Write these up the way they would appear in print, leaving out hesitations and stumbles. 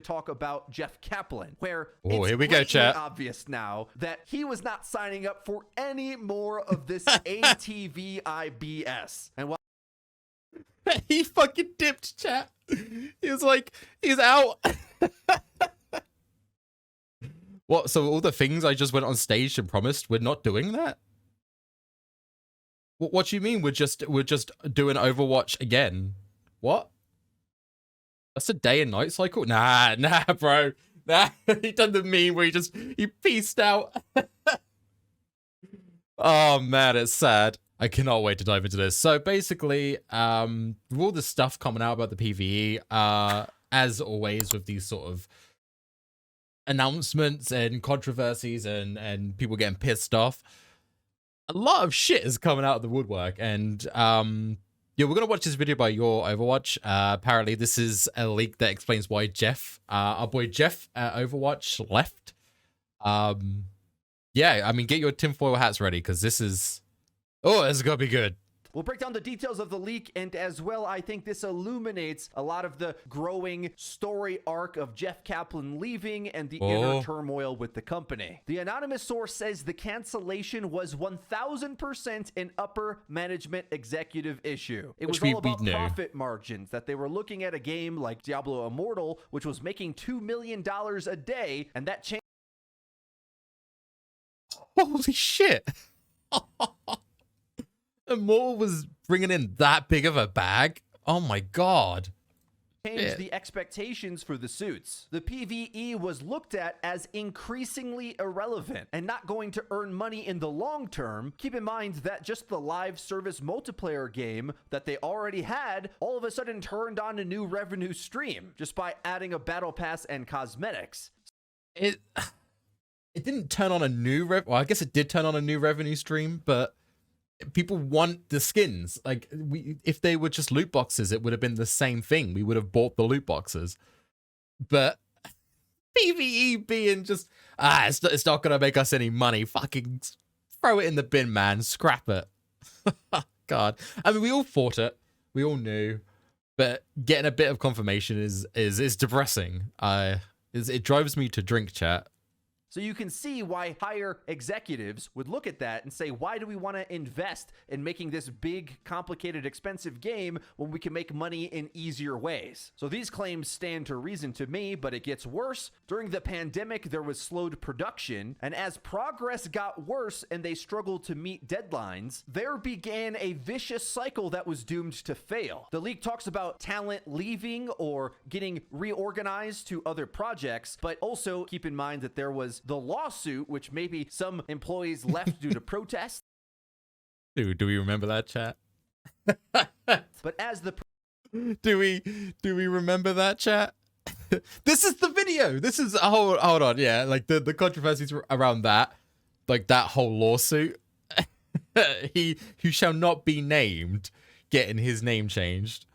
talk about Jeff Kaplan, where here we go, chat. Obvious now that he was not signing up for any more of this ATVI BS. And while he fucking dipped, chat. He was like, he's out. What? So all the things I just went on stage and promised, we're not doing that? What do you mean we're just doing Overwatch again? What? That's a day and night cycle? Nah, bro. Nah, he done the meme where he peaced out. Oh man, it's sad. I cannot wait to dive into this. So basically, with all this stuff coming out about the PvE, as always with these sort of announcements and controversies and people getting pissed off, a lot of shit is coming out of the woodwork. And yeah, we're gonna watch this video by Your Overwatch. Apparently this is a leak that explains why Jeff, our boy Jeff at Overwatch left. Yeah, I mean, get your tinfoil hats ready, because this is, oh, it's gonna be good. we'll break down the details of the leak, and as well, I think this illuminates a lot of the growing story arc of Jeff Kaplan leaving and the inner turmoil with the company. The anonymous source says the cancellation was 1000% an upper management executive issue. It was all about profit margins, that they were looking at a game like Diablo Immortal, which was making $2 million a day, and that changed. Holy shit. Immortal was bringing in that big of a bag? Oh my god. Changed the expectations for the suits. The PvE was looked at as increasingly irrelevant and not going to earn money in the long term. Keep in mind that just the live service multiplayer game that they already had all of a sudden turned on a new revenue stream just by adding a battle pass and cosmetics. It didn't turn on a new well, I guess it did turn on a new revenue stream, but people want the skins. Like, if they were just loot boxes, it would have been the same thing. We would have bought the loot boxes. But PvE being just, it's not gonna make us any money. Fucking throw it in the bin, man. Scrap it. God. I mean, we all fought it. We all knew. But getting a bit of confirmation is depressing. It drives me to drink, chat. So you can see why higher executives would look at that and say, why do we want to invest in making this big, complicated, expensive game when we can make money in easier ways? So these claims stand to reason to me, but it gets worse. During the pandemic, there was slowed production, and as progress got worse and they struggled to meet deadlines, there began a vicious cycle that was doomed to fail. The leak talks about talent leaving or getting reorganized to other projects, but also keep in mind that there was the lawsuit, which maybe some employees left due to protest. Dude, do we remember that, chat? But as the do we remember that, chat? This is the video. This is hold on, yeah, like the controversies around that, like that whole lawsuit. He who shall not be named getting his name changed.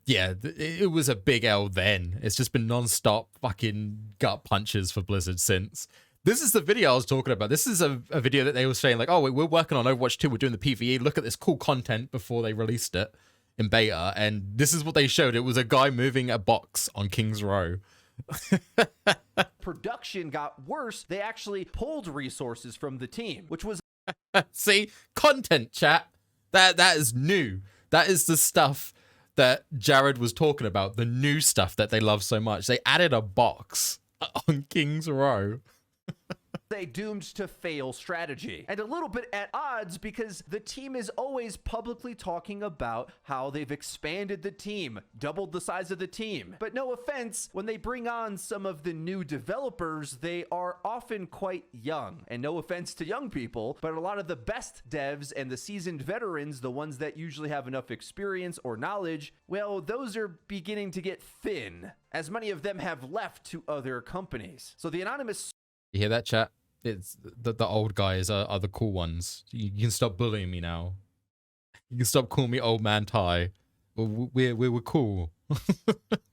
Yeah, it was a big L then. It's just been non-stop fucking gut punches for Blizzard since. This is the video I was talking about. This is a video that they were saying like, oh, we're working on Overwatch 2. We're doing the PvE. Look at this cool content before they released it in beta. And this is what they showed. It was a guy moving a box on King's Row. Production got worse. They actually pulled resources from the team, which was... See? Content, chat. That is new. That is the stuff that Jared was talking about, the new stuff that they love so much. They added a box on King's Row. A doomed to fail strategy, and a little bit at odds because the team is always publicly talking about how they've expanded the team, doubled the size of the team. But no offense, when they bring on some of the new developers, they are often quite young. And no offense to young people, but a lot of the best devs and the seasoned veterans, the ones that usually have enough experience or knowledge, well, those are beginning to get thin, as many of them have left to other companies. So the anonymous... You hear that, chat? It's the old guys are the cool ones. You can stop bullying me now. You can stop calling me old man Ty. We were cool.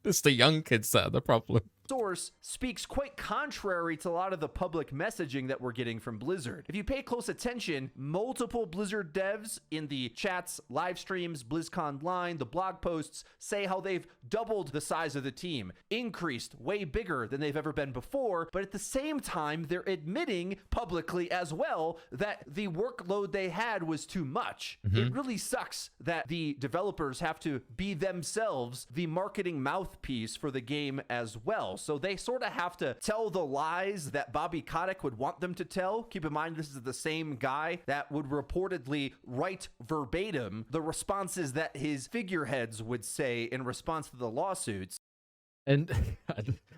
It's the young kids that are the problem. source speaks quite contrary to a lot of the public messaging that we're getting from Blizzard. If you pay close attention, multiple Blizzard devs in the chats, live streams, BlizzCon line, the blog posts say how they've doubled the size of the team, increased way bigger than they've ever been before, but at the same time, they're admitting publicly as well that the workload they had was too much. It really sucks that the developers have to be themselves the marketing mouthpiece for the game as well. So they sort of have to tell the lies that Bobby Kotick would want them to tell. Keep in mind, this is the same guy that would reportedly write verbatim the responses that his figureheads would say in response to the lawsuits. And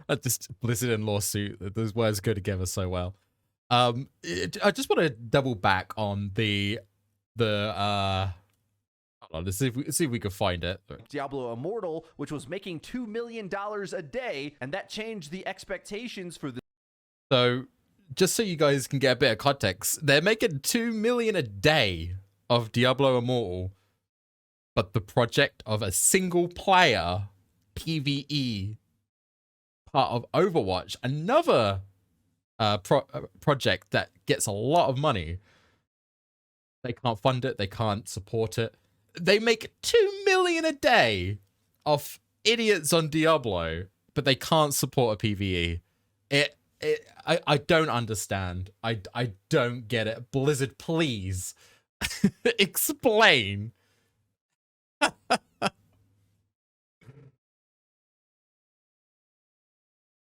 this Blizzard and lawsuit, those words go together so well. I just want to double back on let's see if we can find it. Diablo Immortal, which was making $2 million a day, and that changed the expectations for the. So, just so you guys can get a bit of context, they're making $2 million a day of Diablo Immortal, but the project of a single player PvE part of Overwatch, another project that gets a lot of money, they can't fund it, they can't support it. They make $2 million a day off idiots on Diablo, but they can't support a PvE. I don't understand. I don't get it. Blizzard, please explain.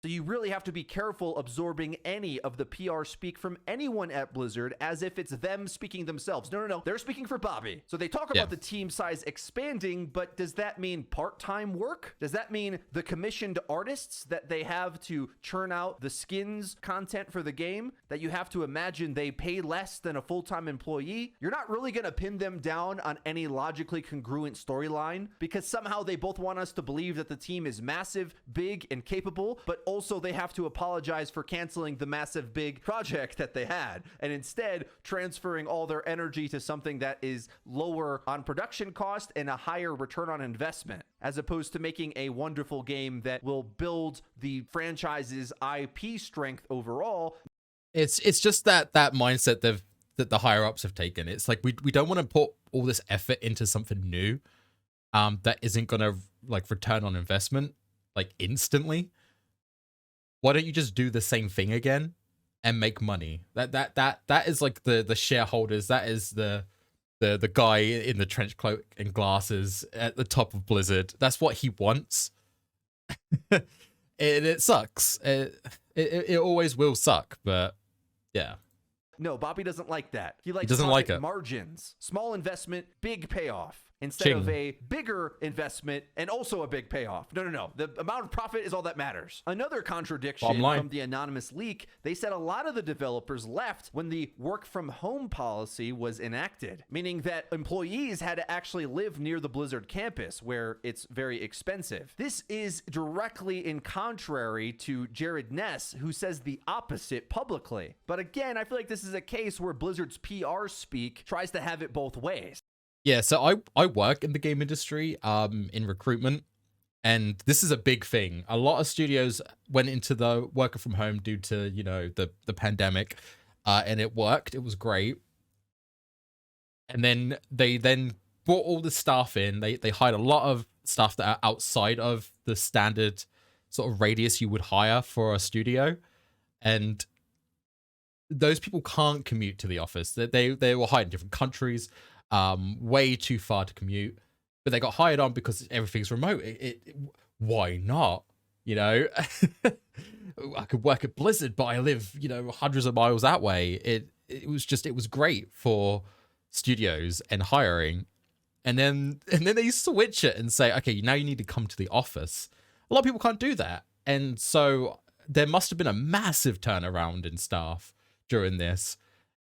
So you really have to be careful absorbing any of the PR speak from anyone at Blizzard as if it's them speaking themselves. No. They're speaking for Bobby. So they talk about the team size expanding, but does that mean part-time work? Does that mean the commissioned artists that they have to churn out the skins content for the game, that you have to imagine they pay less than a full-time employee? You're not really going to pin them down on any logically congruent storyline because somehow they both want us to believe that the team is massive, big, and capable, but also they have to apologize for canceling the massive big project that they had and instead transferring all their energy to something that is lower on production cost and a higher return on investment, as opposed to making a wonderful game that will build the franchise's IP strength overall. It's just that mindset that the higher ups have taken. It's like we don't want to put all this effort into something new that isn't gonna like return on investment like instantly. Why don't you just do the same thing again and make money? That is like the shareholders. That is the guy in the trench coat and glasses at the top of Blizzard. That's what he wants. It sucks. It always will suck. But yeah. No, Bobby doesn't like that. He doesn't like it. Margins, small investment, big payoff. Instead of a bigger investment and also a big payoff. No. The amount of profit is all that matters. Another contradiction from the anonymous leak, they said a lot of the developers left when the work from home policy was enacted, meaning that employees had to actually live near the Blizzard campus where it's very expensive. This is directly in contrary to Jared Ness, who says the opposite publicly. But again, I feel like this is a case where Blizzard's PR speak tries to have it both ways. Yeah, so I work in the game industry, in recruitment, and this is a big thing. A lot of studios went into the working from home due to, the pandemic, and it worked. It was great. And then they brought all the staff in. They hired a lot of staff that are outside of the standard sort of radius you would hire for a studio, and those people can't commute to the office. They were hired in different countries. Way too far to commute, but they got hired on because everything's remote. Why not? I could work at Blizzard, but I live, hundreds of miles that way. It was great for studios and hiring, and then they switch it and say, okay, now you need to come to the office. A lot of people can't do that, and so there must have been a massive turnaround in staff during this.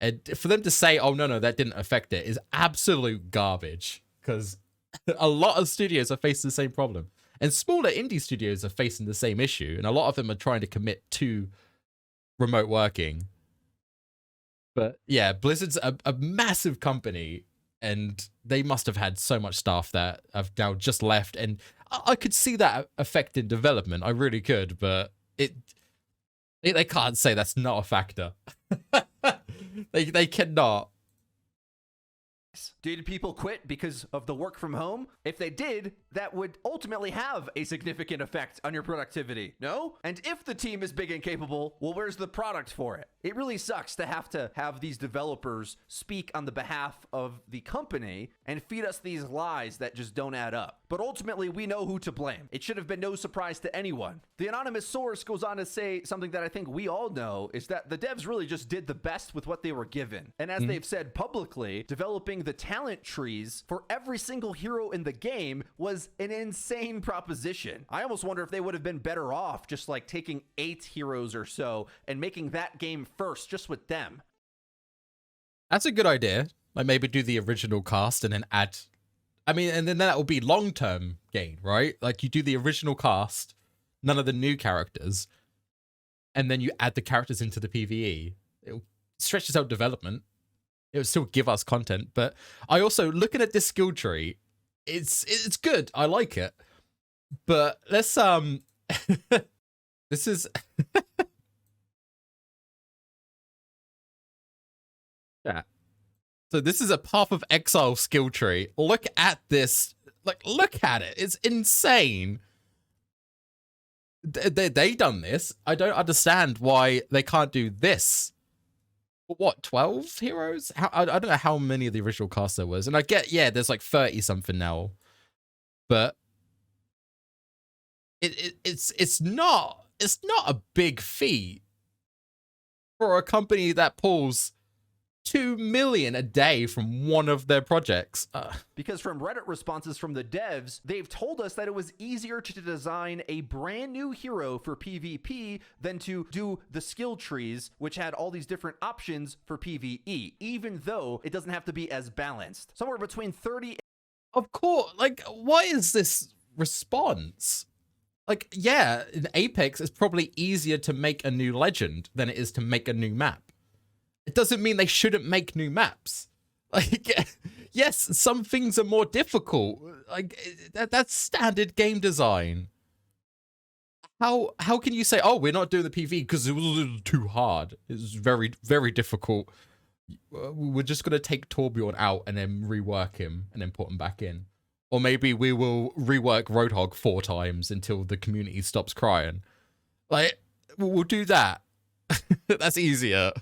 And for them to say, oh, no, that didn't affect it is absolute garbage, because a lot of studios are facing the same problem. And smaller indie studios are facing the same issue. And a lot of them are trying to commit to remote working. But yeah, Blizzard's a massive company, and they must have had so much staff that have now just left. And I could see that affecting development. I really could. But They can't say that's not a factor. They cannot. Did people quit because of the work from home? If they did, that would ultimately have a significant effect on your productivity, no? And if the team is big and capable, well, where's the product for it? It really sucks to have these developers speak on the behalf of the company and feed us these lies that just don't add up. But ultimately, we know who to blame. It should have been no surprise to anyone. The anonymous source goes on to say something that I think we all know, is that the devs really just did the best with what they were given. And as they've said publicly, developing the talent trees for every single hero in the game was an insane proposition. I almost wonder if they would have been better off just like taking 8 heroes or so and making that game first just with them. That's a good idea. Like maybe do the original cast and then add, I mean, and then that will be long-term gain, right? Like you do the original cast, none of the new characters, and then you add the characters into the PvE. It stretches out development. It would still give us content, but I also, looking at this skill tree, it's good. I like it. But let's this is yeah. So this is a Path of Exile skill tree. Look at this. Like, look at it. It's insane. They done this. I don't understand why they can't do this. What, 12 heroes? I don't know how many of the original cast there was. And I get, yeah, there's like 30 something now. But it's not a big feat for a company that pulls 2 million a day from one of their projects. Because from Reddit responses from the devs, they've told us that it was easier to design a brand new hero for PvP than to do the skill trees, which had all these different options for PvE, even though it doesn't have to be as balanced. Somewhere between 30. Of course, like, what is this response? Like, yeah, in Apex, it's probably easier to make a new legend than it is to make a new map. It doesn't mean they shouldn't make new maps. Like, yes, some things are more difficult. Like, that's standard game design. How can you say, oh, we're not doing the PvE because it was a little too hard? It was very, very difficult. We're just going to take Torbjorn out and then rework him and then put him back in. Or maybe we will rework Roadhog 4 times until the community stops crying. Like, we'll do that. That's easier.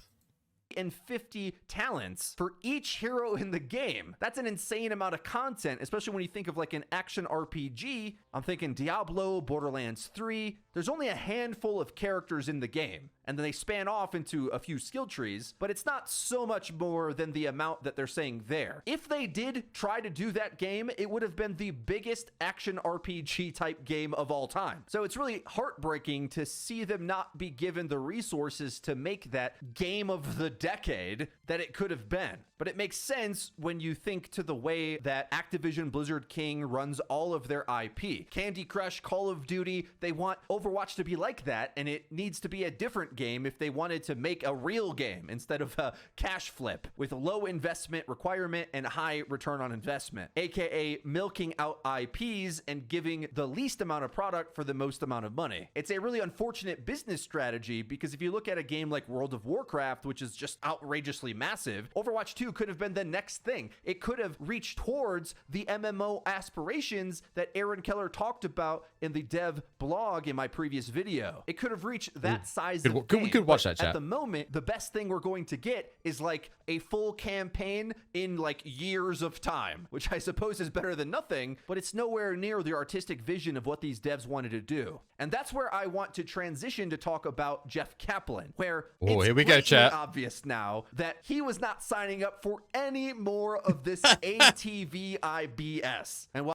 And 50 talents for each hero in the game. That's an insane amount of content, especially when you think of like an action RPG. I'm thinking Diablo, Borderlands 3. There's only a handful of characters in the game, and then they span off into a few skill trees, but it's not so much more than the amount that they're saying there. If they did try to do that game, it would have been the biggest action RPG type game of all time. So it's really heartbreaking to see them not be given the resources to make that game of the decade that it could have been. But it makes sense when you think to the way that Activision Blizzard King runs all of their IP. Candy Crush, Call of Duty, they want Overwatch to be like that, and it needs to be a different game if they wanted to make a real game instead of a cash flip with low investment requirement and high return on investment, aka milking out IPs and giving the least amount of product for the most amount of money. It's a really unfortunate business strategy because if you look at a game like World of Warcraft, which is just outrageously massive, Overwatch 2 could have been the next thing. It could have reached towards the MMO aspirations that Aaron Keller talked about in the dev blog in my previous video. It could have reached that size of game. We could watch that, chat. At the moment, the best thing we're going to get is like a full campaign in like years of time, which I suppose is better than nothing, but it's nowhere near the artistic vision of what these devs wanted to do. And that's where I want to transition to talk about Jeff Kaplan, where it's here we go, chat. Obvious now that he was not signing up for any more of this ATVI BS. And while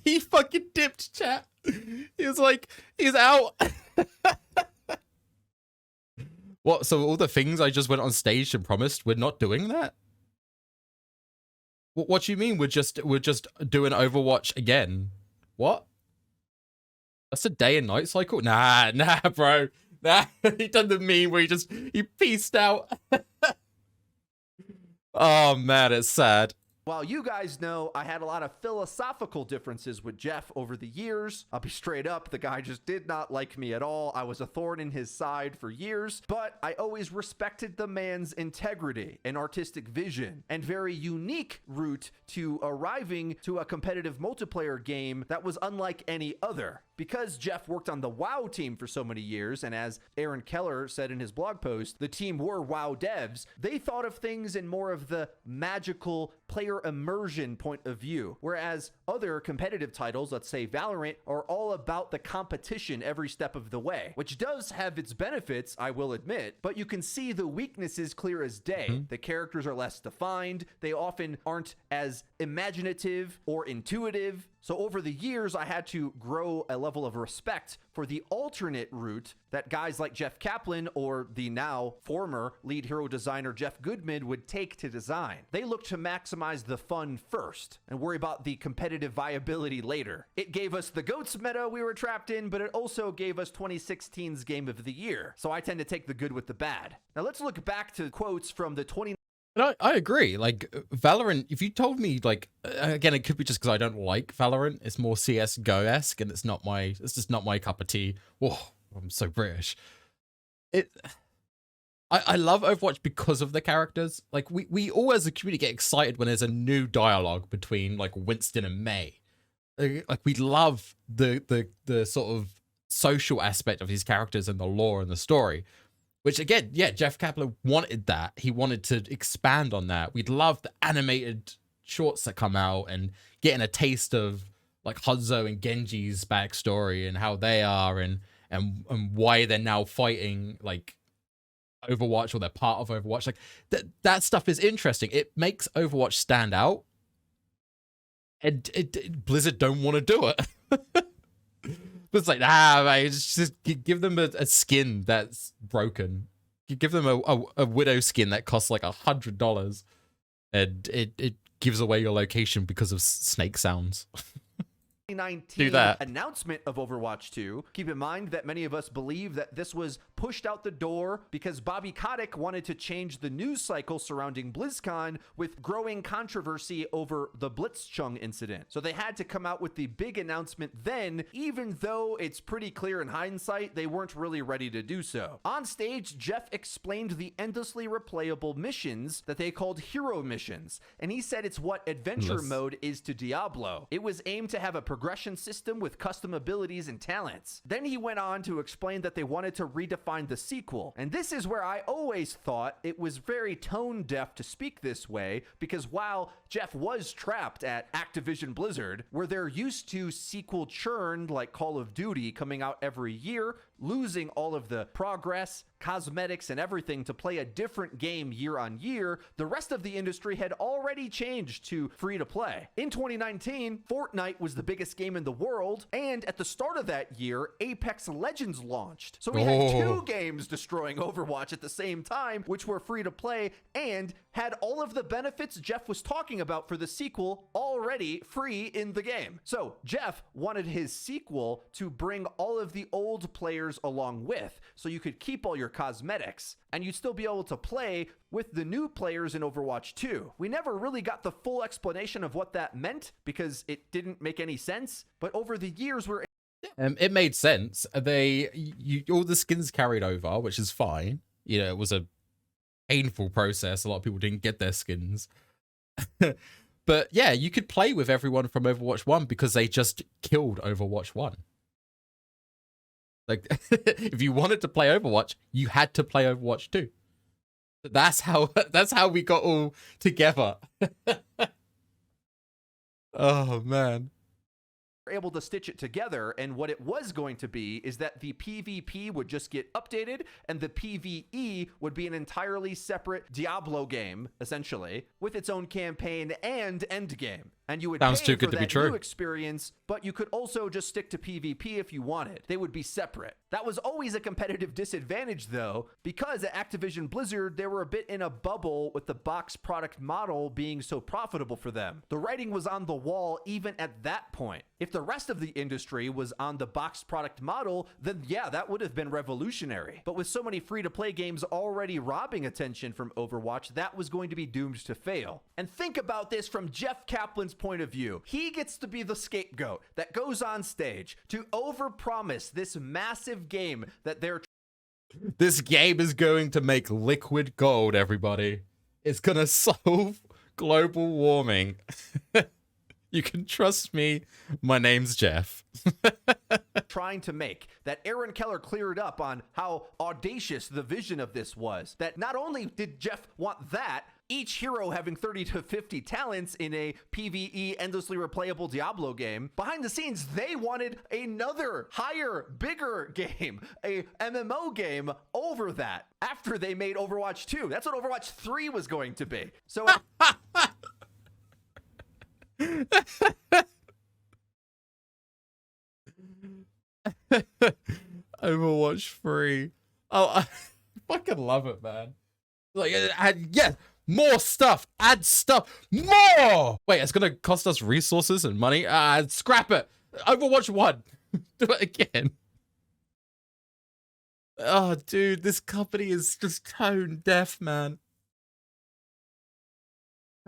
he fucking dipped, chat. He was like, he's out. What? So all the things I just went on stage and promised, we're not doing that? What do you mean we're just doing Overwatch again? What? That's a day and night cycle? Nah, bro. Nah, he done the meme where he peaced out. Oh man, it's sad. While you guys know I had a lot of philosophical differences with Jeff over the years, I'll be straight up, the guy just did not like me at all. I was a thorn in his side for years, but I always respected the man's integrity and artistic vision and very unique route to arriving to a competitive multiplayer game that was unlike any other. Because Jeff worked on the WoW team for so many years, and as Aaron Keller said in his blog post, the team were WoW devs, they thought of things in more of the magical player immersion point of view, whereas other competitive titles, let's say Valorant, are all about the competition every step of the way, which does have its benefits, I will admit, but you can see the weaknesses clear as day. The characters are less defined, they often aren't as imaginative or intuitive. So over the years, I had to grow a level of respect for the alternate route that guys like Jeff Kaplan or the now former lead hero designer Jeff Goodman would take to design. They look to maximize the fun first and worry about the competitive viability later. It gave us the GOATS meta we were trapped in, but it also gave us 2016's Game of the Year. So I tend to take the good with the bad. Now let's look back to quotes from the 20. I agree. Like, Valorant, if you told me, like, again, it could be just because I don't like Valorant. It's more CS:GO-esque, and it's just not my cup of tea. Whoa, I'm so British. I love Overwatch because of the characters. Like, we all as a community get excited when there's a new dialogue between, like, Winston and May. Like, we love the sort of social aspect of these characters and the lore and the story. Which, again, yeah, Jeff Kaplan wanted that. He wanted to expand on that. We'd love the animated shorts that come out and getting a taste of, like, Hanzo and Genji's backstory and how they are and why they're now fighting, like, Overwatch, or they're part of Overwatch. Like, that stuff is interesting. It makes Overwatch stand out. And Blizzard don't want to do it. But it's like, mate, just give them a skin that's broken. You give them a Widow skin that costs like $100, and it gives away your location because of snake sounds. 2019 announcement of Overwatch 2. Keep in mind that many of us believe that this was pushed out the door because Bobby Kotick wanted to change the news cycle surrounding BlizzCon with growing controversy over the Blitzchung incident. So they had to come out with the big announcement then, even though it's pretty clear in hindsight they weren't really ready to do so. On stage, Jeff explained the endlessly replayable missions that they called hero missions, and he said it's what adventure mode is to Diablo. It was aimed to have a progression system with custom abilities and talents. Then he went on to explain that they wanted to redefine the sequel. And this is where I always thought it was very tone deaf to speak this way, because while Jeff was trapped at Activision Blizzard, where they're used to sequel churn like Call of Duty coming out every year, losing all of the progress, cosmetics, and everything to play a different game year on year, the rest of the industry had already changed to free to play. In 2019, Fortnite was the biggest game in the world, and at the start of that year, Apex Legends launched. So we had two games destroying Overwatch at the same time, which were free to play and had all of the benefits Jeff was talking about for the sequel already free in the game. So Jeff wanted his sequel to bring all of the old players along with, so you could keep all your cosmetics and you'd still be able to play with the new players in Overwatch 2. We never really got the full explanation of what that meant because it didn't make any sense, but over the years we're it made sense. All the skins carried over, which is fine. You know, it was a painful process. A lot of people didn't get their skins. But yeah, you could play with everyone from Overwatch 1 because they just killed Overwatch 1. Like, if you wanted to play Overwatch, you had to play Overwatch 2. That's how we got all together. Oh, man. Able to stitch it together, and what it was going to be is that the PvP would just get updated and the PvE would be an entirely separate Diablo game, essentially, with its own campaign and end game. And you would Sounds pay too for good to be that true. new experience, but you could also just stick to PvP if you wanted. They would be separate. That was always a competitive disadvantage, though, because at Activision Blizzard, they were a bit in a bubble with the box product model being so profitable for them. The writing was on the wall even at that point. If the the rest of the industry was on the boxed product model, then yeah, that would have been revolutionary. But with so many free-to-play games already robbing attention from Overwatch, that was going to be doomed to fail. And think about this from Jeff Kaplan's point of view. He gets to be the scapegoat that goes on stage to overpromise this massive game that they're This game is going to make liquid gold, everybody. It's gonna solve global warming. You can trust me. My name's Jeff. trying to make, that Aaron Keller cleared up on how audacious the vision of this was. That not only did Jeff want that, each hero having 30 to 50 talents in a PvE endlessly replayable Diablo game, behind the scenes, they wanted another higher, bigger game, a MMO game over that after they made Overwatch 2. That's what Overwatch 3 was going to be. So Overwatch 3. Oh, I fucking love it, man. Like, yes, more stuff. Add stuff. More. Wait, it's gonna cost us resources and money. Scrap it. Overwatch 1. Do it again. Oh, dude, this company is just tone deaf, man.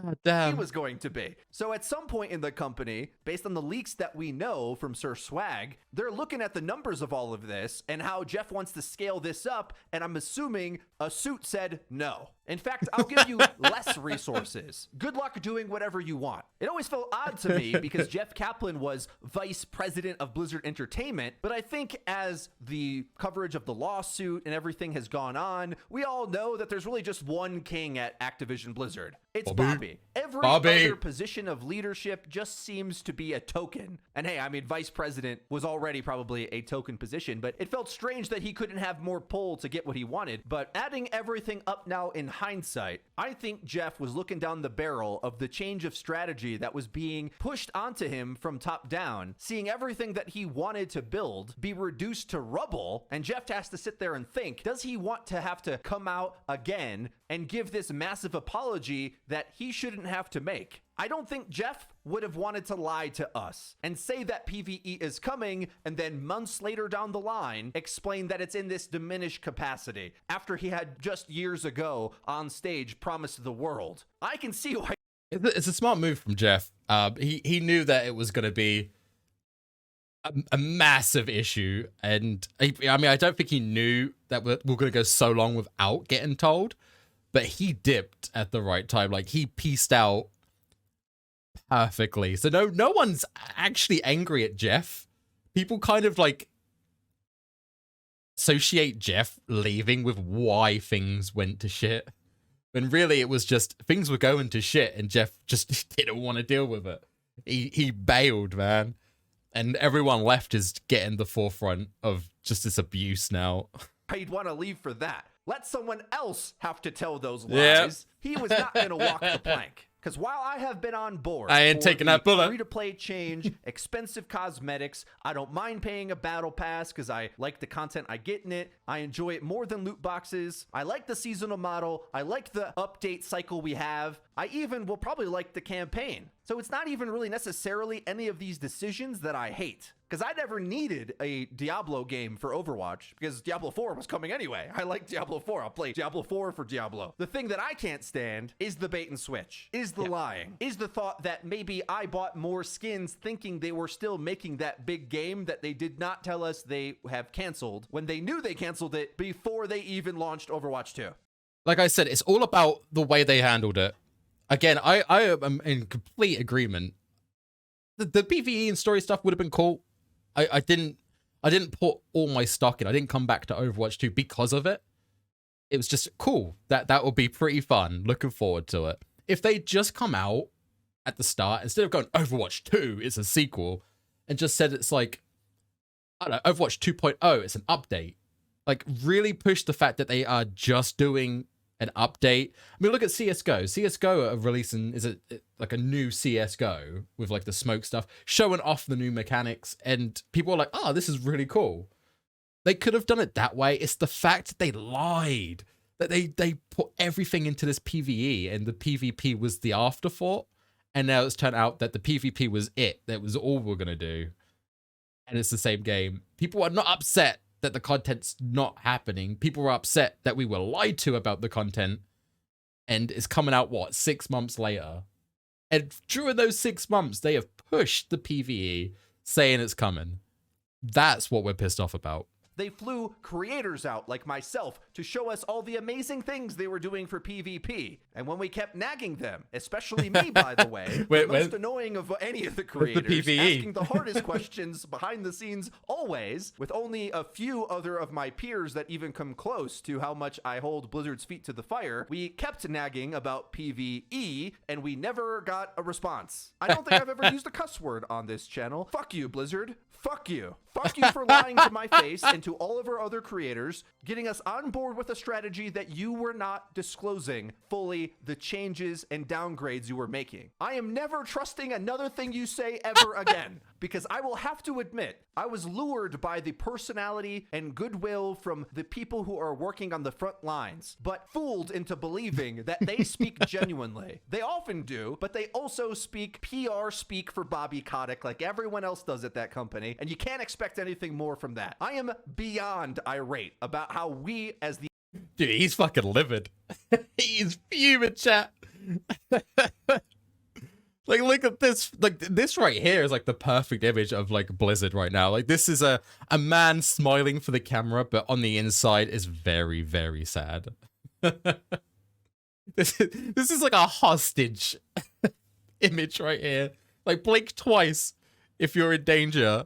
God damn. he was going to be. So at some point in the company, based on the leaks that we know from Sir Swag, they're looking at the numbers of all of this and how Jeff wants to scale this up, and I'm assuming a suit said no. In fact, I'll give you less resources. Good luck doing whatever you want. It always felt odd to me because Jeff Kaplan was vice president of Blizzard Entertainment, but I think as the coverage of the lawsuit and everything has gone on, we all know that there's really just one king at Activision Blizzard. It's Bobby. Every other position of leadership just seems to be a token. And hey, I mean, vice president was already probably a token position, but it felt strange that he couldn't have more pull to get what he wanted. But adding everything up now in hindsight, I think Jeff was looking down the barrel of the change of strategy that was being pushed onto him from top down, seeing everything that he wanted to build be reduced to rubble, and Jeff has to sit there and think, does he want to have to come out again and give this massive apology that he shouldn't have to make? I don't think Jeff would have wanted to lie to us and say that PvE is coming and then months later down the line explain that it's in this diminished capacity after he had just years ago on stage promised the world. I can see why. It's a smart move from Jeff. He knew that it was going to be a massive issue, and I mean, I don't think he knew that we're going to go so long without getting told, but he dipped at the right time. Like, he pieced out perfectly. So no one's actually angry at Jeff. People kind of like associate Jeff leaving with why things went to shit, when really it was just things were going to shit and Jeff just didn't want to deal with it. He bailed, man, and everyone left is getting the forefront of just this abuse now. He'd want to leave for that. Let someone else have to tell those lies. Yep. He was not going to walk the plank. Because while I have been on board, I ain't taking that bullet. Free-to-play change, expensive cosmetics, I don't mind paying a battle pass because I like the content I get in it. I enjoy it more than loot boxes. I like the seasonal model. I like the update cycle we have. I even will probably like the campaign. So it's not even really necessarily any of these decisions that I hate. Because I never needed a Diablo game for Overwatch because Diablo 4 was coming anyway. I like Diablo 4. I'll play Diablo 4 for Diablo. The thing that I can't stand is the bait and switch, is the lying, is the thought that maybe I bought more skins thinking they were still making that big game that they did not tell us they have canceled when they knew they canceled it before they even launched Overwatch 2. Like I said, it's all about the way they handled it. Again, I am in complete agreement. The PvE and story stuff would have been cool. I didn't put all my stock in. I didn't come back to Overwatch 2 because of it. It was just cool. That would be pretty fun. Looking forward to it. If they just come out at the start, instead of going Overwatch 2, it's a sequel, and just said it's like, I don't know, Overwatch 2.0, it's an update. Like, really push the fact that they are just doing an update. I mean, look at CSGO. CSGO are releasing, is it like a new CSGO with like the smoke stuff, showing off the new mechanics, and people are like, oh, this is really cool. They could have done it that way. It's the fact that they lied, that they put everything into this PvE and the PvP was the afterthought, and now it's turned out that the PvP was it. That was all we're going to do. and it's the same game. People are not upset that the content's not happening. People are upset that we were lied to about the content, and it's coming out, what, 6 months later? And during those 6 months, they have pushed the PvE, saying it's coming. That's what we're pissed off about. They flew creators out like myself to show us all the amazing things they were doing for PvP. And when we kept nagging them, especially me, by the way, the most annoying of any of the creators, asking the hardest questions behind the scenes always, with only a few other of my peers that even come close to how much I hold Blizzard's feet to the fire, we kept nagging about PvE, and we never got a response. I don't think I've ever used a cuss word on this channel. Fuck you, Blizzard. Fuck you. Fuck you for lying to my face and to all of our other creators, getting us on board with a strategy that you were not disclosing fully the changes and downgrades you were making. I am never trusting another thing you say ever again, because I will have to admit, I was lured by the personality and goodwill from the people who are working on the front lines, but fooled into believing that they speak genuinely. They often do, but they also speak PR speak for Bobby Kotick like everyone else does at that company, and you can't expect anything more from that. I am beyond irate about how we as the— Dude, he's fucking livid. He's fuming, chat. Like, look at this. Like, this right here is like the perfect image of like Blizzard right now. Like, this is a man smiling for the camera, but on the inside is very, very sad. This is like a hostage image right here. Like, blink twice if you're in danger.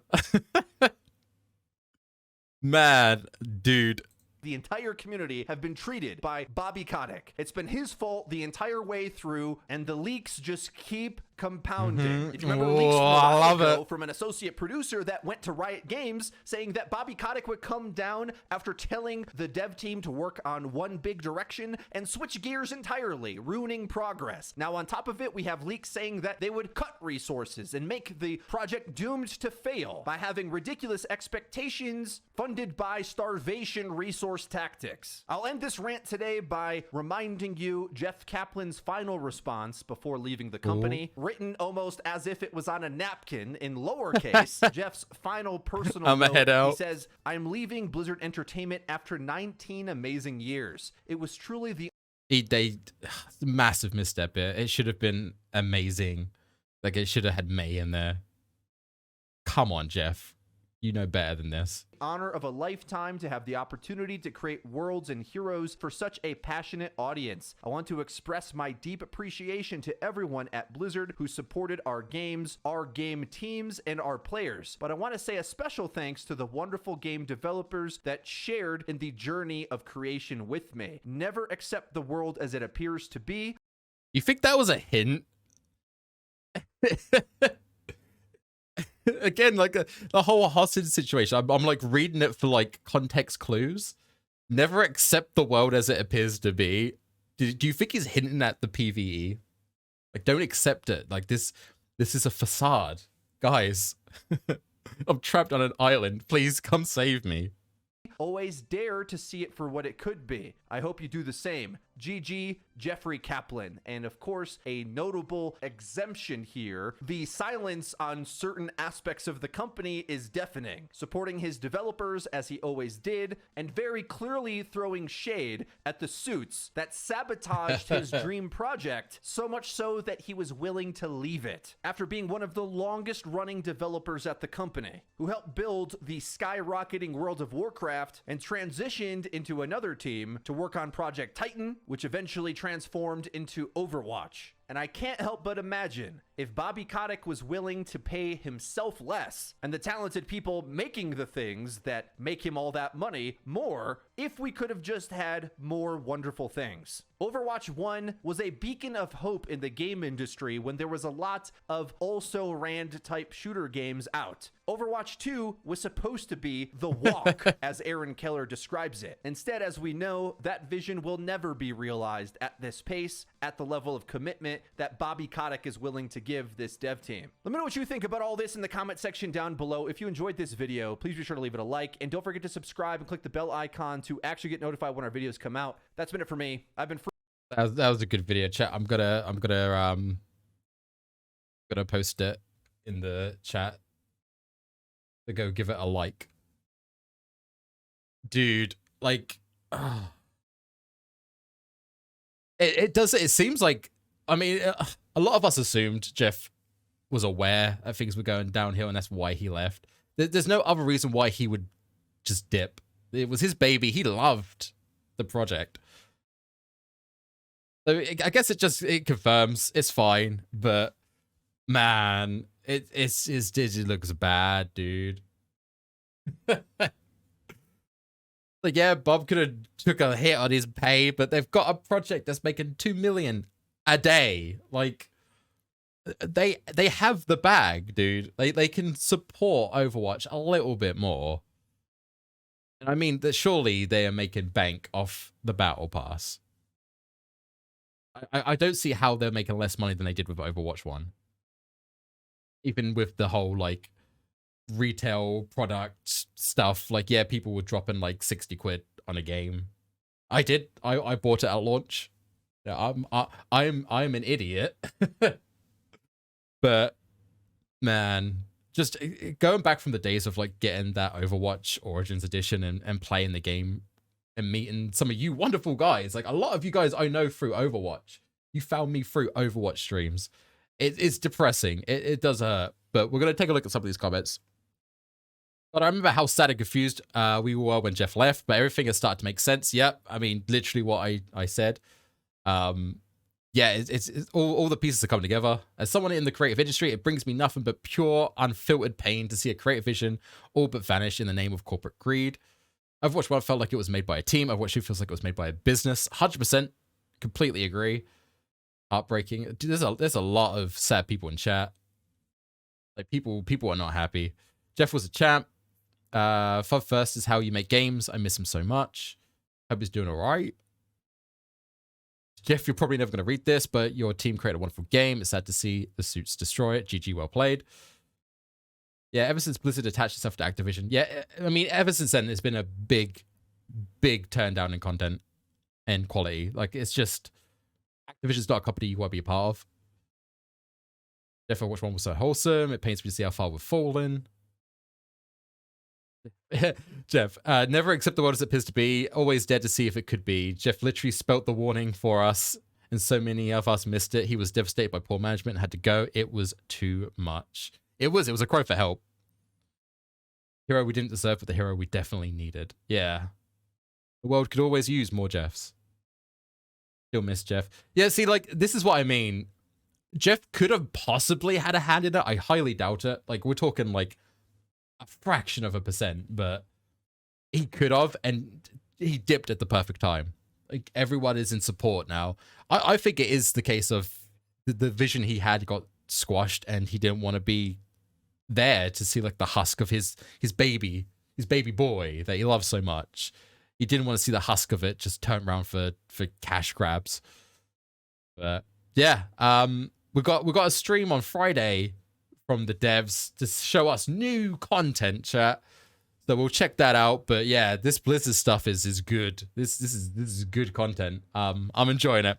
Man, dude. The entire community have been treated by Bobby Kotick. It's been his fault the entire way through, and the leaks just keep compounding. If you remember leaks from an associate producer that went to Riot Games saying that Bobby Kotick would come down after telling the dev team to work on one big direction and switch gears entirely, ruining progress. Now, on top of it, we have leaks saying that they would cut resources and make the project doomed to fail by having ridiculous expectations funded by starvation resource tactics. I'll end this rant today by reminding you Jeff Kaplan's final response before leaving the company. Written almost as if it was on a napkin in lowercase. Jeff's final personal note, he says, "I'm leaving Blizzard Entertainment after 19 amazing years. It was truly the..." Massive misstep here. It should have been amazing. Like, it should have had May in there. Come on, Jeff. You know better than this. Honor of a lifetime to have the opportunity to create worlds and heroes for such a passionate audience. I want to express my deep appreciation to everyone at Blizzard who supported our games, our game teams, and our players. But I want to say a special thanks to the wonderful game developers that shared in the journey of creation with me. Never accept the world as it appears to be. You think that was a hint? Again, like the whole hostage situation, I'm like reading it for like context clues. Never accept the world as it appears to be. Do you think he's hinting at the PvE? Like, don't accept it. Like, this is a facade. Guys, I'm trapped on an island. Please come save me. Always dare to see it for what it could be. I hope you do the same. GG, Jeffrey Kaplan. And of course, a notable exemption here. The silence on certain aspects of the company is deafening. Supporting his developers as he always did, and very clearly throwing shade at the suits that sabotaged his dream project, so much so that he was willing to leave it. After being one of the longest running developers at the company, who helped build the skyrocketing World of Warcraft and transitioned into another team to work on Project Titan, which eventually transformed into Overwatch. And I can't help but imagine if Bobby Kotick was willing to pay himself less and the talented people making the things that make him all that money more, if we could have just had more wonderful things. Overwatch 1 was a beacon of hope in the game industry when there was a lot of also-ran type shooter games out. Overwatch 2 was supposed to be the walk, as Aaron Keller describes it. Instead, as we know, that vision will never be realized at this pace, at the level of commitment that Bobby Kotick is willing to give this dev team. Let me know what you think about all this in the comment section down below. If you enjoyed this video, please be sure to leave it a like, and don't forget to subscribe and click the bell icon to actually get notified when our videos come out. That's been it for me. I've been that was a good video, chat. I'm gonna post it in the chat. to go give it a like. Dude, like, it seems like, I mean, a lot of us assumed Jeff was aware that things were going downhill, and that's why he left. There's no other reason why he would just dip. It was his baby. He loved the project. So I guess it confirms it's fine, but man, it looks bad, dude. Like, yeah, Bob could have took a hit on his pay, but they've got a project that's making $2 million a day. Like, they have the bag, dude. They can support Overwatch a little bit more. And I mean that surely they are making bank off the battle pass. I don't see how they're making less money than they did with Overwatch 1. Even with the whole, like, retail product stuff. Like, yeah, people were dropping, like, 60 quid on a game. I did. I bought it at launch. Yeah, I'm an idiot. But, man, just going back from the days of, like, getting that Overwatch Origins Edition and playing the game and meeting some of you wonderful guys. Like, a lot of you guys I know through Overwatch. You found me through Overwatch streams. It's depressing. It does hurt. But we're going to take a look at some of these comments. But I remember how sad and confused we were when Jeff left, but everything has started to make sense. Yep. I mean, literally what I said. Yeah, it's all the pieces are coming together. As someone in the creative industry, it brings me nothing but pure, unfiltered pain to see a creative vision all but vanish in the name of corporate greed. Overwatch 1 felt like it was made by a team. Overwatch 2 feels like it was made by a business. 100%. Completely agree. Heartbreaking. Dude, there's a lot of sad people in chat. Like, people are not happy. Jeff was a champ. Fub first is how you make games. I miss him so much. Hope he's doing all right. Jeff, you're probably never going to read this, but your team created a wonderful game. It's sad to see the suits destroy it. GG, well played. Yeah, ever since Blizzard attached itself to Activision. Yeah, I mean, ever since then, it's been a big turn down in content and quality. Like, it's just, Activision's not a company you want to be a part of. Jeff, which one was so wholesome? It pains me to see how far we've fallen. Jeff, never accept the world as it appears to be. Always dared to see if it could be. Jeff literally spelt the warning for us, and so many of us missed it. He was devastated by poor management and had to go. It was too much. It was a cry for help. Hero we didn't deserve, but the hero we definitely needed. Yeah. The world could always use more Jeffs. Still miss Jeff. Yeah, see, like, this is what I mean. Jeff could have possibly had a hand in it. I highly doubt it. Like, we're talking, like, a fraction of a %, but he could have, and he dipped at the perfect time. Like, everyone is in support now. I think it is the case of the vision he had got squashed, and he didn't want to be there to see, like, the husk of his baby boy that he loves so much. He didn't want to see the husk of it just turn around for cash grabs. But yeah, we got a stream on Friday from the devs to show us new content, chat. So we'll check that out. But yeah, this Blizzard stuff is good. This is good content. I'm enjoying it.